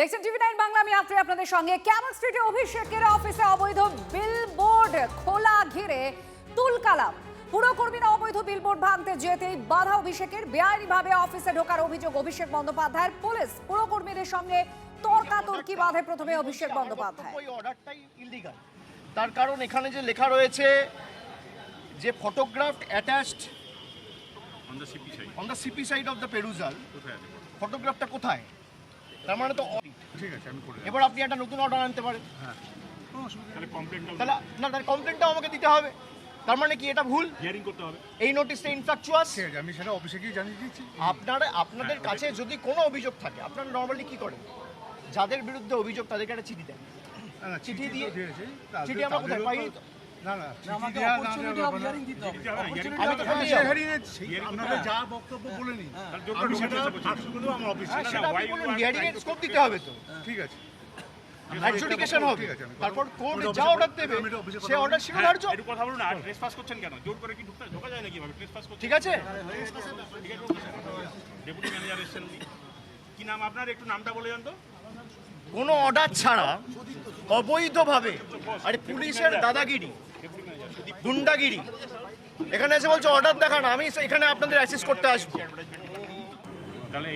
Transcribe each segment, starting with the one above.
দেখছেন টিভি 9 বাংলা, আমি আফরি আপনাদের সঙ্গে। ক্যামল স্ট্রিটে অভিষেকের অফিসে অবৈধ বিলবোর্ড খোলা ঘিরে তুলকালাম। পুরকর্মীরা অবৈধ বিলবোর্ড ভাঙতে যেতেই বাধা অভিষেকের। বেআইনিভাবে অফিসে ঢোকার অভিযোগ অভিষেক বন্দ্যোপাধ্যায়ের। পুলিশ পুরকর্মীদের সঙ্গে তর্কাতর্কি বাঁধে প্রথমে অভিষেক বন্দ্যোপাধ্যায়। ওই অর্ডারটাই ইললিগাল, তার কারণ এখানে যে লেখা রয়েছে যে photographed attached on the CP side of the perusal, ফটোগ্রাফটা কোথায়? তার মানে তো ঠিক আছে, আমি করে এবার আপনি একটা নতুন অর্ডার আনতে পারেন। হ্যাঁ, তাহলে তাহলে না, তার কমপ্লেনটাও আমাকে দিতে হবে। তার মানে কি এটা ভুল? হিয়ারিং করতে হবে। এই নোটিশটা ইনফ্রাকচুয়াস। ঠিক আছে, আমি সেটা অফিসে গিয়ে জানিয়ে দিচ্ছি। আপনাদের কাছে যদি কোনো অভিযোগ থাকে, আপনারা নর্মালি কি করেন? যাদের বিরুদ্ধে অভিযোগ তাদেরকে একটা চিঠি দেন। না না, চিঠি দিয়ে দিয়েছি। চিঠি আমরা কোথায় পাই? না না, আমাকে অপরচুনিটি অফ হিয়ারিং দিতে হবে। আমি তো বলছি আপনারা যা বক্তব্য বলে নিন, আমি সেটা ফাঁস করে দেবো আমার অফিসে। সেটা আপনি বলুন, হিয়ারিং এর স্কোপ দিতে হবে তো, ঠিক আছে, অ্যাডজুডিকেশন হবে। ঠিক আছে, আমি তারপর কোর্ট আমি যা অফিসে অর্ডার কথা দেবে আমি অফিসে কথা সে বলবো। অর্ডার শিরোধার্য। একটু কথা বলুন। আর ট্রেসপাস করছেন কেন? জোর করে কি ঢোকা যায় নাকি? ভাবে ট্রেসপাস করছেন, ঠিক আছে? ডেপুটি ম্যানেজার এসেছেন উনি। কি নাম আপনার? একটু নামটা বলে যান তো। কোনো অর্ডার ছাড়া অবৈধভাবে, আরে পুলিশের দাদাগিরি, গুন্ডাগিরি, এখানে এসে বলছে অর্ডার দেখান, আমি এখানে আপনাদের অ্যাসিস্ট করতে আসবো।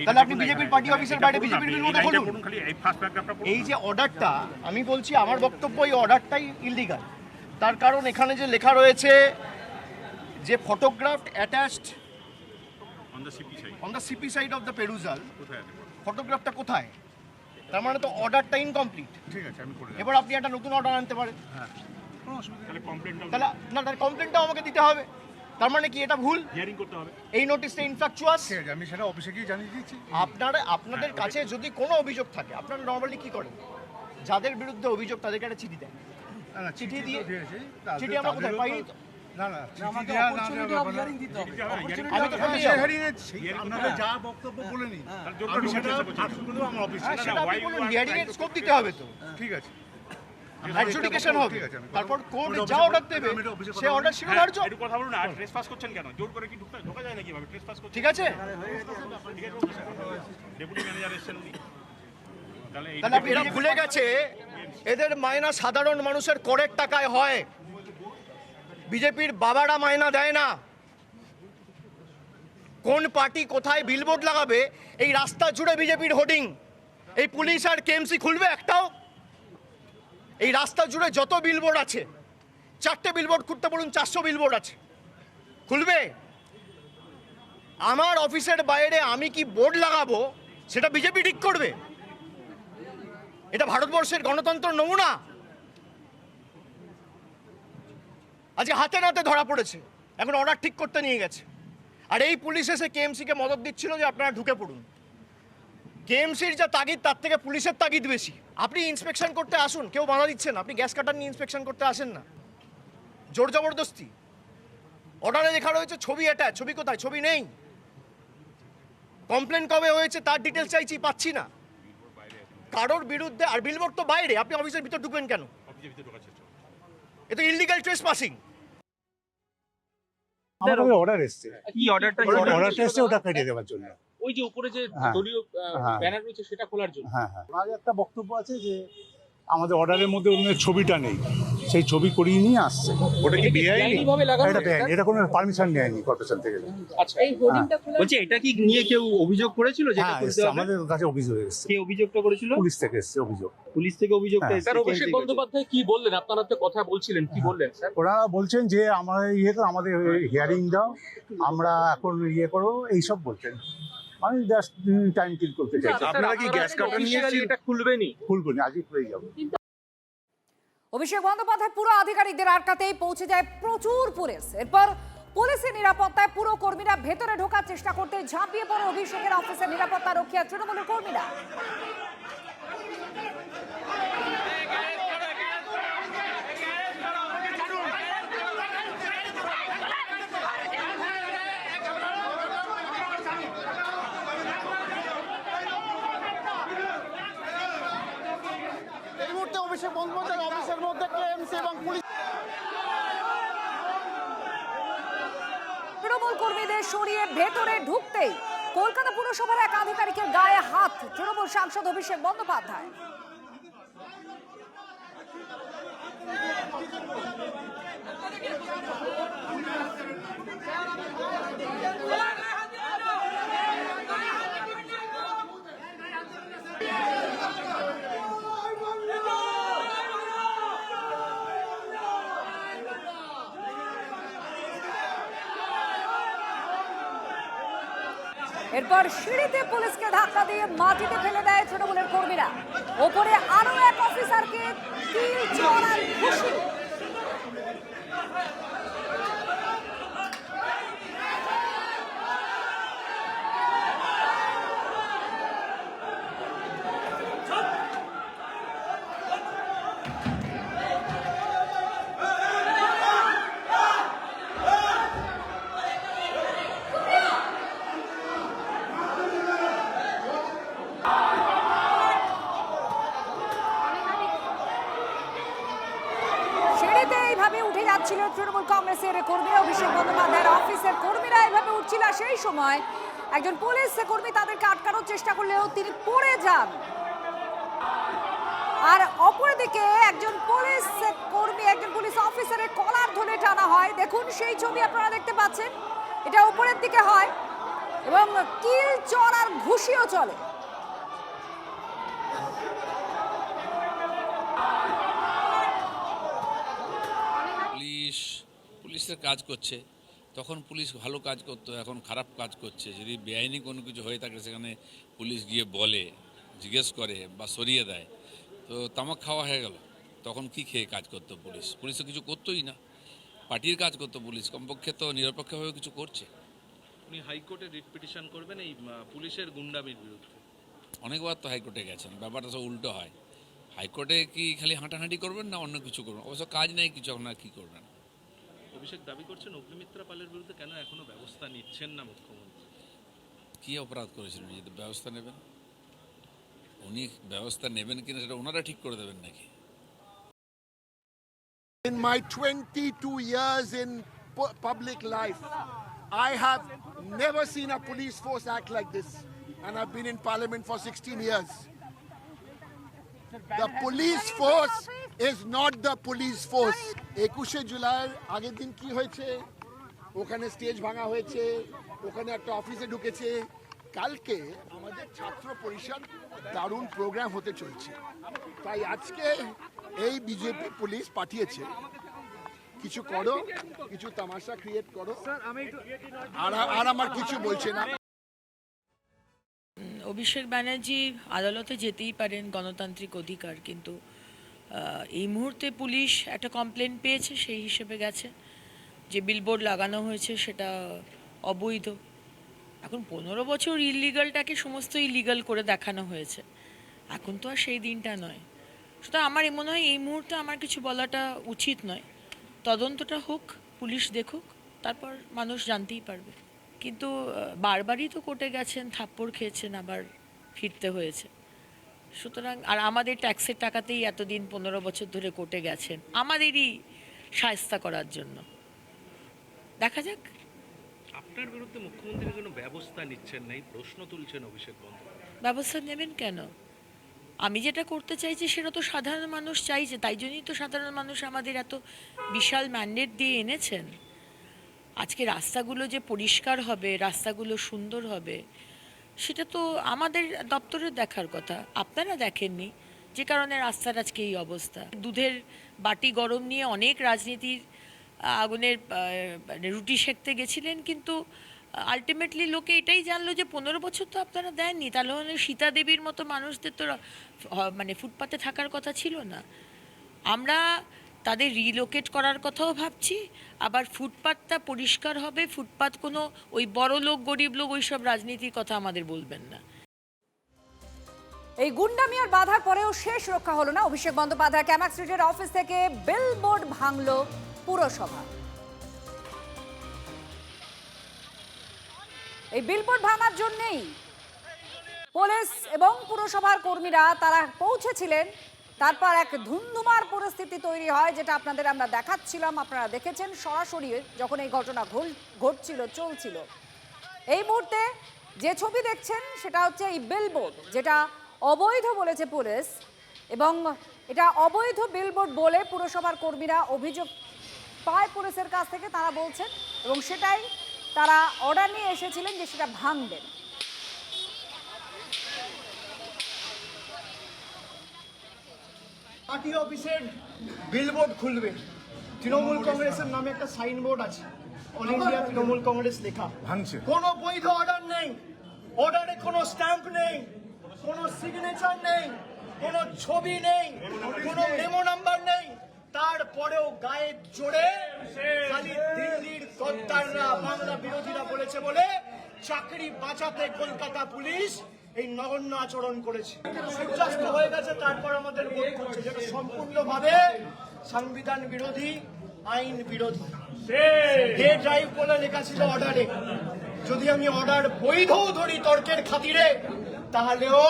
তাহলে আপনি বিজেপির পার্টি অফিসের বাইরে বিজেপির বিরুদ্ধে বলুন। খালি এই ফার্স্ট প্যারাগ্রাফটা পড়ুন। এই যে অর্ডারটা, আমি বলছি আমার বক্তব্য এই অর্ডারটাই ইললিগাল, তার কারণ এখানে যে লেখা রয়েছে যে photographed attached on the CP side of the perusal, ফটোগ্রাফটা কোথায়? তার মানে তো অর্ডারটা ইনকমপ্লিট। ঠিক আছে, আমি করে এবার আপনি একটা নতুন অর্ডার আনতে পারেন। হ্যাঁ, কোনো অসুবিধা নেই। তাহলে কমপ্লেনটা তাহলে না, তার কমপ্লেনটাও আমাকে দিতে হবে। তার মানে কি এটা ভুল? হিয়ারিং করতে হবে। এই নোটিশটা ইনফ্রাকচুয়াস। ঠিক আছে, আমি সেটা অফিসে গিয়ে জানিয়ে দিচ্ছি। আপনাদের কাছে যদি কোনো অভিযোগ থাকে, আপনারা নর্মালি কি করেন? যাদের বিরুদ্ধে অভিযোগ তাদেরকে একটা চিঠি দেন। না না, চিঠি দিয়ে দিয়েছি। চিঠি আমরা কোথায় পাই? না না, আমাকে দেওয়া না অপরচুনিটি দেওয়া অফ ব্যাপার না। হিয়ারিং দিতে হবে। আমি তো বলছি আপনারা যা বক্তব্য বলে নিন, আমি সেটা ফাঁস করে দেবো আমার অফিসে। সেটা আপনি বলুন, হিয়ারিং এর স্কোপ দিতে হবে তো, ঠিক আছে, অ্যাডজুডিকেশন হবে। ঠিক আছে, আমি তারপর কোর্ট অফিসে যা কথা অর্ডার বলবো। দেবে আমি অফিসে কথা সে বলবো। অর্ডার শিরোধার্য। একটু কথা বলুন। আর ট্রেসপাস করছেন কেন? জোর করে কি ঢোকা যায় নাকি? ভাবে ট্রেসপাস করছেন, ঠিক আছে? ডেপুটি ম্যানেজার এসেছেন উনি। তাহলে তাহলে এরা ভুলে গেছে এদের মায়না সাধারণ মানুষের করের টাকায় হয়, বিজেপির বাবারা মায়না দেয় না। কোন পার্টি কোথায় বিলবোর্ড লাগাবে এই রাস্তা জুড়ে বিজেপির হোর্ডিং, এই পুলিশ আর কেএমসি খুলবে একটাও? এই রাস্তা জুড়ে যত বিলবোর্ড আছে, 4টে বিলবোর্ড খুলতে বলুন, 400 বিলবোর্ড আছে, খুলবে? আমার অফিসের বাইরে আমি কি বোর্ড লাগাবো সেটা বিজেপি ঠিক করবে? এটা ভারতবর্ষের গণতন্ত্র নমুনা। আজকে হাতে নাতে ধরা পড়েছে, এখন অর্ডার ঠিক করতে নিয়ে গেছে। আর এই পুলিশ এসে কেএমসিকে মদত দিচ্ছিল যে আপনারা ঢুকে পড়ুন। কেএমসির যা তাগিদ তার থেকে পুলিশের তাগিদ বেশি। আপনি ইন্সপেকশন করতে আসুন, কেউ বাধা দিচ্ছে না, আপনি গ্যাস কাটার নিয়ে ইন্সপেকশন করতে আসেন না, জোর জবরদস্তি। অর্ডারে লেখা রয়েছে ছবি অ্যাটাচ, ছবি কোথায়? ছবি নেই। কমপ্লেন কবে হয়েছে তার ডিটেলস চাইছি, পাচ্ছি না কারোর বিরুদ্ধে। আর বিলবোর্ড তো বাইরে, আপনি অফিসের ভিতর ঢুকবেন কেন? অফিসের ভিতরে ঢোকার চেষ্টা। এ তো ইললিগাল ট্রেসপাসিং। আমাদের অর্ডার এসছে, কি অর্ডারটা? অর্ডারটা এসছে ওটা কেটে দেওয়ার জন্য। ওই যে উপরে যে হ্যাঁ। দলীয় হ্যাঁ। ব্যানার রয়েছে সেটা খোলার জন্য। হ্যাঁ হ্যাঁ, ওনার একটা বক্তব্য আছে যে আমাদের অর্ডারের মধ্যে ওনার ছবিটা নেই, সেই ছবি করিয়ে নিয়ে আসছে। ওটা কি বেআইনিভাবে লাগানো এটা বেআইনি, এটা কোনো পারমিশন নেয়নি কর্পোরেশন থেকে। আচ্ছা, এই হোর্ডিংটা খোলা। বলছি, এটা কি নিয়ে কেউ অভিযোগ করেছিল? যেটা হ্যাঁ, খুলতে এসছে, হবে? আমাদের কাছে অভিযোগ এসছে, কে অভিযোগটা করেছিল? পুলিশ থেকে এসছে অভিযোগ। পুলিশ থেকে অভিযোগটা হ্যাঁ। এসেছে। স্যার, অভিষেক বন্দ্যোপাধ্যায় কি বললেন? আপনারা তো কথা বলছিলেন, কি বললেন স্যার? ওরা বলছেন যে আমরা আমাদের হিয়ারিং দাও, আমরা এখন করো, এইসব বলছেন। আমি জাস্ট টাইম কিল করতে চাইছি। আপনারা কি গ্যাস কাটার নিয়েছেন? এটা খুলবেনি? খুলবো না, আজই খুলে যাবো। অভিষেক বন্দ্যোপাধ্যায় পুরো আধিকারিকদের আটকাতেই পৌঁছে যায় প্রচুর পুলিশ। এরপর পুলিশের নিরাপত্তায় পুরো কর্মীরা ভেতরে ঢোকার চেষ্টা করতে ঝাঁপিয়ে পড়ে অভিষেকের অফিসের নিরাপত্তা রক্ষী আর তৃণমূলের কর্মীরা। এই মুহূর্তে অভিষেক বন্দ্যোপাধ্যায়ের অফিসের মধ্যে কেএমসি এবং পুলিশ। তৃণমূল কর্মীদের সরিয়ে ভেতরে ঢুকতেই কলকাতা পুরসভার এক আধিকারিকের গায়ে হাত, তৃণমূল সাংসদ অভিষেক বন্দ্যোপাধ্যায়। এরপর সিঁড়িতে পুলিশকে ধাক্কা দিয়ে মাটিতে ফেলে দেয় তৃণমূলের কর্মীরা। ওপরে আরো এক অফিসারকে কিল চড়ার খুশি। সিঁড়িতে এইভাবে উঠে যাচ্ছিল তৃণমূল কংগ্রেসের কর্মীরা, অভিষেক বন্দ্যোপাধ্যায়ের অফিসের কর্মীরা এইভাবে উঠছিল। সেই সময় একজন পুলিশ কর্মী তাদেরকে আটকানোর চেষ্টা করলেও তিনি পড়ে যান। আর অপরদিকে একজন পুলিশ কর্মী, একজন পুলিশ অফিসারের কলার ধরে টানা হয়। দেখুন সেই ছবি আপনারা দেখতে পাচ্ছেন, এটা উপরের দিকে হয় এবং কিল চড়ার ঘুষিও চলে। পুলিশের কাজ করছে, তখন পুলিশ ভালো কাজ করতো, এখন খারাপ কাজ করছে। যদি বেআইনি কোনো কিছু হয়ে থাকে সেখানে পুলিশ গিয়ে বলে, জিজ্ঞেস করে বা সরিয়ে দেয়, তো তামাক খাওয়া হয়ে গেল, তখন কি খেয়ে কাজ করতো পুলিশ? পুলিশ তো কিছু করতোই না, পার্টির কাজ করতো পুলিশ, কমপক্ষে তো নিরপেক্ষভাবে কিছু করছে। উনি হাইকোর্টে রিট পিটিশন করবেন এই পুলিশের গুন্ডামির বিরুদ্ধে। অনেকবার তো হাইকোর্টে গেছেন, ব্যাপারটা সব উল্টো হয়। হাইকোর্টে কি খালি হাঁটাহাঁটি করবেন না অন্য কিছু করবেন? অবশ্য কাজ নেই কিছু, আপনার কী করবেন? অভিষেক দাবি করছেন অগ্নিমিত্রা পালের বিরুদ্ধে কেন এখনো ব্যবস্থা নিচ্ছেন না মুখ্যমন্ত্রী? কী অপরাধ করেছিলেন যদি ব্যবস্থা নেবেন? উনি ব্যবস্থা নেবেন কিনা সেটা ওনারা ঠিক করে দেবেন নাকি? In my 22 years in public life, I have never seen a police force act like this. And I've been in parliament for 16 years. The police force is not the police force. 21 July আগের দিন কি হয়েছে? ওখানে stage ভাঙা হয়েছে, ওখানে একটা অফিসে ঢুকেছে। কালকে আমাদের ছাত্র পরিষদ দারুণ প্রোগ্রাম হতে চলছে, তাই আজকে এই বিজেপি পুলিশ পাঠিয়েছে, কিছু করো, কিছু তামাশা ক্রিয়েট করো, আর আমার কিছু বলছে না। অভিষেক ব্যানার্জি আদালতে যেতেই পারেন, গণতান্ত্রিক অধিকার, কিন্তু এই মুহূর্তে পুলিশ একটা কমপ্লেন পেয়েছে, সেই হিসেবে গেছে। যে বিলবোর্ড লাগানো হয়েছে সেটা অবৈধ। এখন 15 বছর ইলিগালটাকে সমস্ত ইলিগাল করে দেখানো হয়েছে, এখন তো আর সেই দিনটা নয়। সুতরাং আমার মনে হয় এই মুহূর্তে আমার কিছু বলাটা উচিত নয়। তদন্তটা হোক, পুলিশ দেখুক, তারপর মানুষ জানতেই পারবে। কিন্তু বারবারই তো কোর্টে গেছেন, থাপ্পড় খেয়েছেন, আবার ফিরতে হয়েছে। সুতরাং আর আমাদের ট্যাক্সের টাকাতেই এতদিন 15 বছর ধরে কোর্টে গেছেন, আমাদেরই শায়েস্তা করার জন্য। দেখা যাক। আপনার বিরুদ্ধে মুখ্যমন্ত্রী কোনো ব্যবস্থা নিচ্ছেন না, এই প্রশ্ন তুলছেন অভিষেক বন্দ্যোপাধ্যায়। ব্যবস্থা নেবেন কেন? আমি যেটা করতে চাইছি সেটা তো সাধারণ মানুষ চাইছে, তাই জন্যই তো সাধারণ মানুষ আমাদের এত বিশাল ম্যান্ডেট দিয়ে এনেছেন। আজকে রাস্তাগুলো যে পরিষ্কার হবে, রাস্তাগুলো সুন্দর হবে, সেটা তো আমাদের দপ্তরের দেখার কথা, আপনারা দেখেননি, যে কারণে রাস্তার আজকে এই অবস্থা। দুধের বাটি গরম নিয়ে অনেক রাজনীতির আগুনের রুটি সেঁকতে গেছিলেন, কিন্তু আলটিমেটলি লোকে এটাই জানলো যে 15 বছর তো আপনারা দেননি, তাহলে সীতা দেবীর মতো মানুষদের তো মানে ফুটপাতে থাকার কথা ছিল না। আমরা তাদের রিলোকেট করার কথাও ভাবছি, আবার ফুটপাতটা পরিষ্কার হবে, ফুটপাত কোনো ওই বড় লোক গরিব লোক ওইসব রাজনীতির কথা আমাদের বলবেন না। এই গুন্ডামি আর বাধার পরেও শেষ রক্ষা হলো না অভিষেক বন্দ্যোপাধ্যায় ক্যামাক স্ট্রিটের অফিস থেকে বিলবোর্ড ভাঙলো পুরসভা। এই বিলবোর্ড ভাঙার জন্যই পুলিশ এবং পুরসভার কর্মীরা তারা পৌঁছেছিলেন। তারপর এক ধুমধুমার পরিস্থিতি তৈরি হয়, যেটা আপনাদের আমরা দেখাচ্ছিলাম, আপনারা দেখেছেন সরাসরি যখন এই ঘটনা ঘটছিল, চলছিল। এই মুহূর্তে যে ছবি দেখছেন সেটা হচ্ছে এই বিলবোর্ড, যেটা অবৈধ বলেছে পুলিশ, এবং এটা অবৈধ বিলবোর্ড বলে পুরসভার কর্মীরা অভিযোগ পায় পুলিশের কাছ থেকে, তারা বলছেন, এবং সেটাই তারা অর্ডার নিয়ে এসেছিলেন যে সেটা ভাঙবেন। পার্টি অফিসের বিলবোর্ড খুলবে, তৃণমূল কংগ্রেসের নামে একটা সাইনবোর্ড আছে, অল ইন্ডিয়া তৃণমূল কংগ্রেস লেখা, ভাঙছে। কোনো বৈধ অর্ডার নেই, অর্ডারে কোনো স্ট্যাম্প নেই, কোনো সিগনেচার নেই, কোনো ছবি নেই, কোনো মেমো নাম্বার নেই, তারপরেও গায়ের জোরে খালি দিল্লির গদ্দাররা, বাংলা বিরোধীরা বলেছে বলে চাকরি বাঁচাতে কলকাতা পুলিশ এই নগণ্য আচরণ করেছে। সূর্যাস্ত হয়ে গেছে, তারপর আমাদের ভোট করছে, যেটা সম্পূর্ণভাবে সংবিধান বিরোধী, আইন বিরোধী। ডে ড্রাইভ বলে লেখা ছিল অর্ডারে, যদি আমি অর্ডার বৈধও ধরি তর্কের খাতিরে, তাহলেও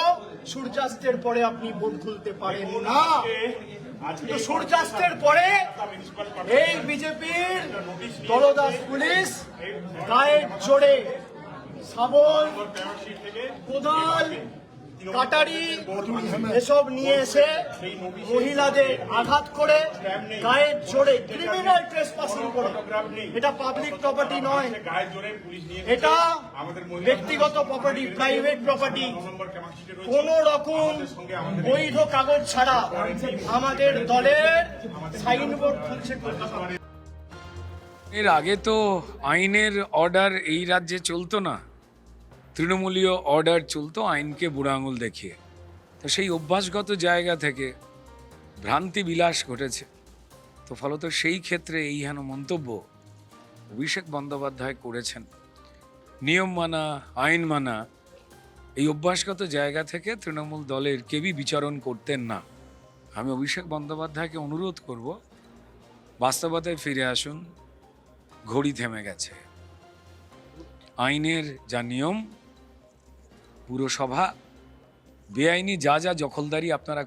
সূর্যাস্তের পরে আপনি ভোট খুলতে পারেন না। তো সূর্যাস্তের পরে এই বিজেপির দলদাস পুলিশ গায়ের জোরে শাবল, কোদাল, কাটারি এসব নিয়ে এসে মহিলাদের আঘাত করে গায়ের জোরে ক্রিমিনাল ট্রেসপাসিং করে। এটা পাবলিক প্রপার্টি নয়, এটা ব্যক্তিগত প্রপার্টি, প্রাইভেট প্রপার্টি। কোন রকম বৈধ কাগজ ছাড়া আমাদের দলের সাইনবোর্ড খুলছে। এর আগে তো আইনের অর্ডার এই রাজ্যে চলতো না, তৃণমূলীয় অর্ডার চলতো আইনকে বুড়ো আঙুল দেখিয়ে। তো সেই অভ্যাসগত জায়গা থেকে ভ্রান্তি বিলাস ঘটেছে। তো ফলত সেই ক্ষেত্রে এই হেন মন্তব্য অভিষেক বন্দ্যোপাধ্যায় করেছেন। নিয়ম মানা, আইন মানা, এই অভ্যাসগত জায়গা থেকে তৃণমূল দলের কেউই বিচরণ করতেন না। আমি অভিষেক বন্দ্যোপাধ্যায়কে অনুরোধ করব, বাস্তবতায় ফিরে আসুন। ঘড়ি থেমে গেছে। আইনের যা নিয়ম, পুরসভা বেআইনি যা যা দখলদারি আপনারা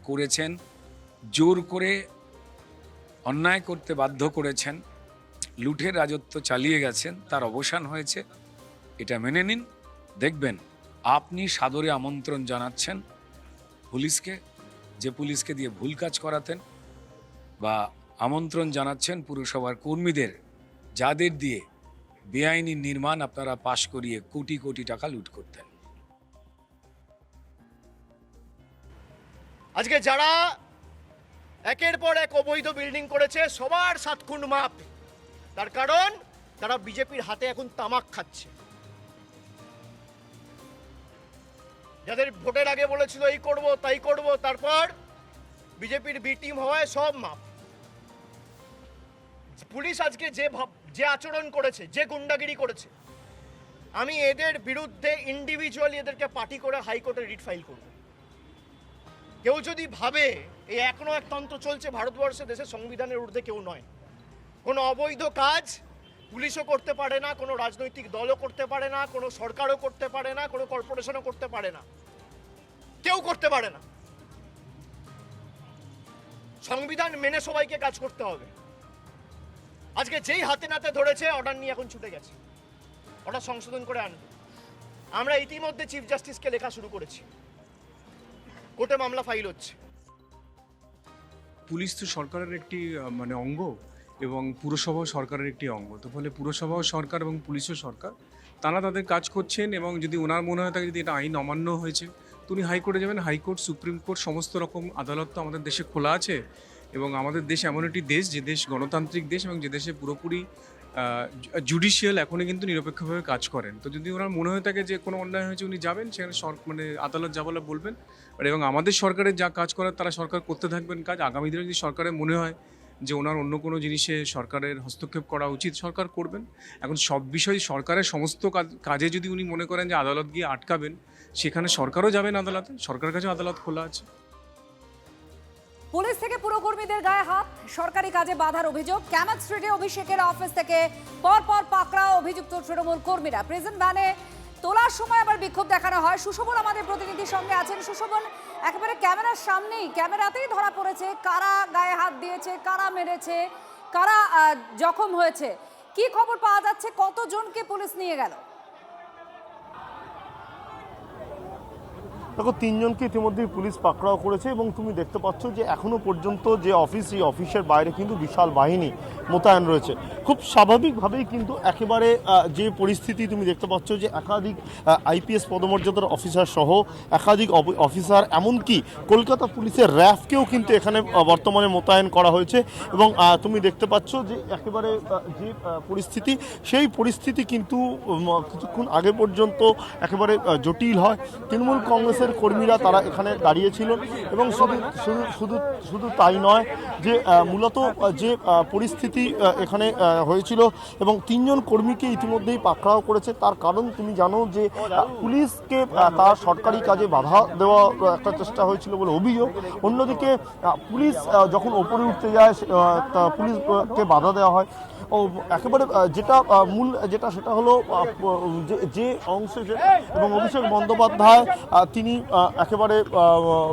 করেছেন, জোর করে অন্যায় করতে বাধ্য করেছেন, লুঠের রাজত্ব চালিয়ে গেছেন, তার অবসান হয়েছে। এটা মেনে নিন, দেখবেন আপনি সাদরে আমন্ত্রণ জানাচ্ছেন পুলিশকে, যে পুলিশকে দিয়ে ভুল কাজ করাতেন, বা আমন্ত্রণ জানাচ্ছেন পুরসভার কর্মীদের, যাদের দিয়ে বেআইনি নির্মাণ আপনারা পাশ করিয়ে কোটি কোটি টাকা লুট করতেন। আজকে যারা একের পর এক অবৈধ বিল্ডিং করেছে, সবার 7 খুন মাপ। তার কারণ তারা বিজেপির হাতে এখন তামাক খাচ্ছে। যাদের ভোটের আগে বলেছিল এই করব তাই করব, তারপর বিজেপির বি টিম হওয়ায় সব মাপ। পুলিশ আজকে যে আচরণ করেছে, যে গুন্ডাগিরি করেছে, আমি এদের বিরুদ্ধে ইন্ডিভিজুয়ালি এদেরকে পার্টি করে হাইকোর্টে রিট ফাইল করব। কেউ যদি ভাবে এই এখনো একতন্ত্র চলছে ভারতবর্ষে, দেশের সংবিধানের ঊর্ধ্বে কেউ নয়, কোনো অবৈধ কাজ পুলিশও করতে পারে না, কোনো রাজনৈতিক দলও করতে পারে না, কোনো সরকারও করতে পারে না, কোনো কর্পোরেশনও করতে পারে না, কেউ করতে পারে না। সংবিধান মেনে সবাইকে কাজ করতে হবে। আজকে যেই হাতে নাতে ধরেছে, অর্ডার নিয়ে এখন ছুটে গেছে, অর্ডার সংশোধন করে আনবে। আমরা ইতিমধ্যে চিফ জাস্টিসকে লেখা শুরু করেছি, কোর্টে মামলা ফাইল হচ্ছে। পুলিশ তো সরকারের একটি অঙ্গ, এবং পুরসভাও সরকারের একটি অঙ্গ। তো ফলে পুরসভাও সরকার এবং পুলিশও সরকার, তারা তাদের কাজ করছেন। এবং যদি ওনার মনে হয় থাকে যদি এটা আইন অমান্য হয়েছে, তো উনি হাইকোর্টে যাবেন। হাইকোর্ট, সুপ্রিম কোর্ট, সমস্ত রকম আদালত তো আমাদের দেশে খোলা আছে। এবং আমাদের দেশ এমন একটি দেশ, যে দেশ গণতান্ত্রিক দেশ, এবং যে দেশে পুরোপুরি জুডিশিয়াল এখনই কিন্তু নিরপেক্ষভাবে কাজ করেন। তো যদি ওনার মনে হয়ে থাকে যে কোনো অন্যায় হয়েছে, উনি যাবেন সেখানে, আদালত যা বলে বলবেন। এবং আমাদের সরকারের যা কাজ করার তারা সরকার করতে থাকবেন কাজ। আগামী দিনে যদি সরকারের মনে হয় যে ওনার অন্য কোনো জিনিসে সরকারের হস্তক্ষেপ করা উচিত, সরকার করবেন। এখন সব বিষয় সরকারের সমস্ত কাজে যদি উনি মনে করেন যে আদালত গিয়ে আটকাবেন, সেখানে সরকারও যাবেন আদালতে, সরকারের কাছেও আদালত খোলা আছে। পুলিশ থেকে পুরকর্মীদের গায়ে হাত, সরকারি কাজে বাধার অভিযোগ। ক্যামাক স্ট্রিটে অভিষেকের অফিস থেকে পরপর পাকড়াও অভিযুক্ত তৃণমূল কর্মীরা। প্রিজন ভ্যানে তোলার সময় আবার বিক্ষোভ দেখানো হয়। সুশোভন আমাদের প্রতিনিধির সঙ্গে আছেন। সুশোভন, একেবারে ক্যামেরার সামনেই, ক্যামেরাতেই ধরা পড়েছে কারা গায়ে হাত দিয়েছে, কারা মেরেছে, কারা জখম হয়েছে। কি খবর পাওয়া যাচ্ছে, কতজনকে পুলিশ নিয়ে গেল? দেখো, তিনজনকে ইতিমধ্যেই পুলিশ পাকড়াও করেছে এবং তুমি দেখতে পাচ্ছ যে এখনো পর্যন্ত যে অফিস, এই অফিসের বাইরে কিন্তু বিশাল বাহিনী মোতায়েন রয়েছে। খুব স্বাভাবিকভাবেই কিন্তু একেবারে যে পরিস্থিতি তুমি দেখতে পাচ্ছ যে একাধিক আইপিএস পদমর্যাদার অফিসার সহ একাধিক অফিসার, এমনকি কলকাতা পুলিশের র্যাফকেও কিন্তু এখানে বর্তমানে মোতায়েন করা হয়েছে এবং তুমি দেখতে পাচ্ছ যে একেবারে যে পরিস্থিতি, সেই পরিস্থিতি কিন্তু কিছুক্ষণ আগে পর্যন্ত একেবারে জটিল হয়। তৃণমূল কংগ্রেসের কর্মীরা তারা এখানে দাঁড়িয়েছিল এবং শুধু তাই নয়, যে মূলত যে পরিস্থিতি এখানে হয়েছিল এবং তিনজন কর্মীকে ইতিমধ্যেই পাকড়াও করেছে। তার কারণ তুমি জানো যে পুলিশকে তার সরকারি কাজে বাধা দেওয়া একটা চেষ্টা হয়েছিল বলে অভিযোগ। অন্যদিকে পুলিশ যখন ওপরে উঠতে যায়, পুলিশকে বাধা দেওয়া হয়। ও একেবারে যেটা মূল যেটা সেটা হলো যে অংশে যে এবং অভিষেক বন্দ্যোপাধ্যায় তিনি একেবারে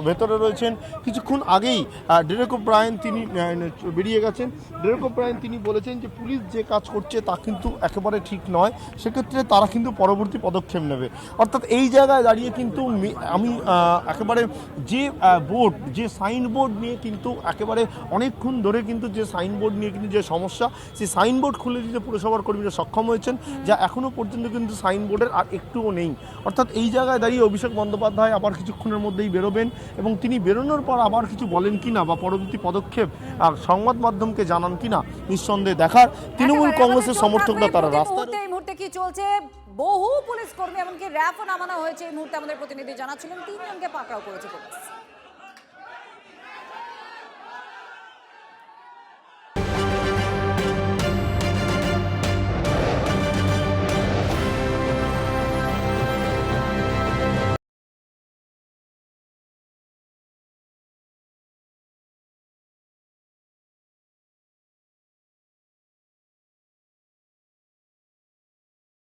ভেতরে রয়েছেন। কিছুক্ষণ আগেই ডেরেক ওব্রায়েন তিনি বেরিয়ে গেছেন। ডেরেক ওব্রায়েন তিনি বলেছেন যে পুলিশ যে কাজ করছে তা কিন্তু একেবারে ঠিক নয়, সেক্ষেত্রে তারা কিন্তু পরবর্তী পদক্ষেপ নেবে। অর্থাৎ এই জায়গায় দাঁড়িয়ে কিন্তু আমি একেবারে যে বোর্ড, যে সাইনবোর্ড নিয়ে কিন্তু একেবারে অনেকক্ষণ ধরে কিন্তু যে সাইনবোর্ড নিয়ে কিন্তু যে সমস্যা, সেই সাইনবোর্ড খুলে দিতে পুরসভার কর্মীরা সক্ষম হয়েছেন, যা এখনও পর্যন্ত কিন্তু সাইনবোর্ডের আর একটুও নেই। অর্থাৎ এই জায়গায় দাঁড়িয়ে অভিষেক বন্দ্যোপাধ্যায় আবার কিছুক্ষণের মধ্যেই বেরোবেন এবং তিনি বেরোনোর পর আবার কিছু বলেন কিনা বা পরবর্তী পদক্ষেপ সংবাদ মাধ্যমকে জানান কিনা নিঃসন্দেহে দেখার। তৃণমূল কংগ্রেসের সমর্থকরা তারা রাস্তায়। এই মুহূর্তে কি চলছে? বহু পুলিশ কর্মী এমনকি র্যাফও নামানো হয়েছে এই মুহূর্তে। আমাদের প্রতিনিধি জানাচ্ছিলেন তিনজনকে পাকড়াও করেছে পুলিশ।